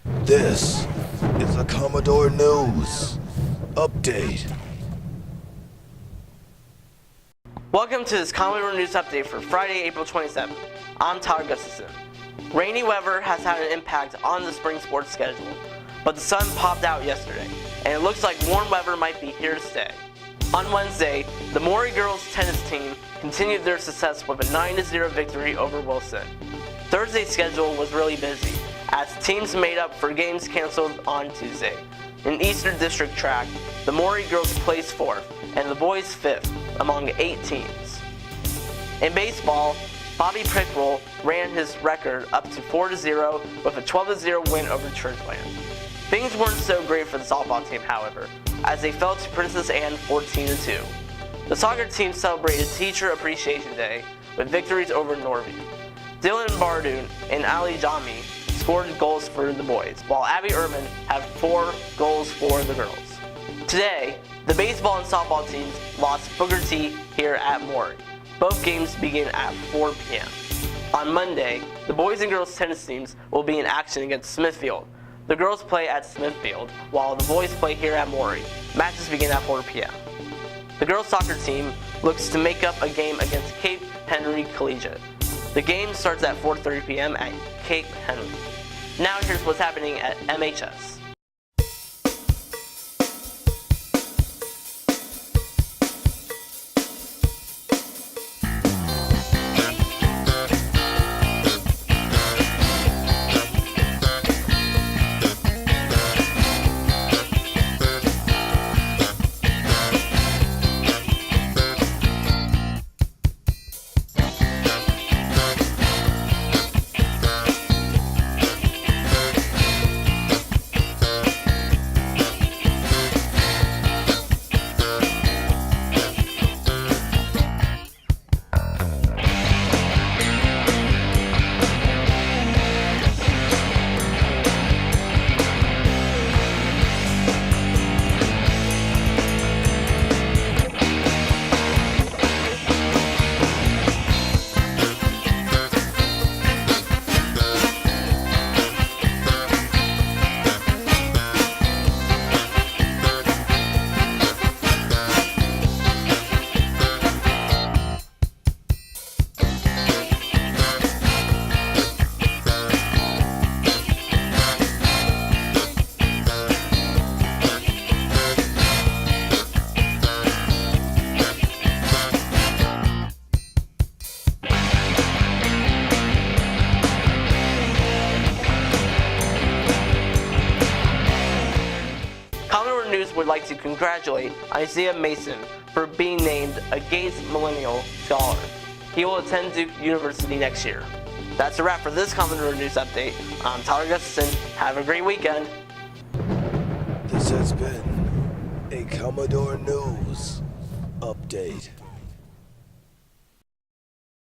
This is the Commodore News Update. Welcome to this Commodore News Update for Friday, April 27th. I'm Tyler Gustafson. Rainy weather has had an impact on the spring sports schedule, but the sun popped out yesterday, and it looks like warm weather might be here to stay. On Wednesday, the Maury girls tennis team continued their success with a 9-0 victory over Wilson. Thursday's schedule was really busy, as teams made up for games canceled on Tuesday. In Eastern District track, the Maury girls placed 4th and the boys 5th among 8 teams. In baseball, Bobby Pickrell ran his record up to 4-0 with a 12-0 win over Churchland. Things weren't so great for the softball team, however, as they fell to Princess Anne 14-2. The soccer team celebrated Teacher Appreciation Day with victories over Norby. Dylan Bardoon and Ali Jami scored goals for the boys, while Abby Urban had 4 goals for the girls. Today, the baseball and softball teams lost Booker T here at Maury. Both games begin at 4 p.m. On Monday, the boys and girls tennis teams will be in action against Smithfield. The girls play at Smithfield, while the boys play here at Maury. Matches begin at 4 p.m. The girls soccer team looks to make up a game against Cape Henry Collegiate. The game starts at 4:30 p.m. at Cape Henry. Now here's what's happening at MHS. Commodore News would like to congratulate Isaiah Mason for being named a Gates Millennial Scholar. He will attend Duke University next year. That's a wrap for this Commodore News Update. I'm Tyler Gustafson. Have a great weekend. This has been a Commodore News Update.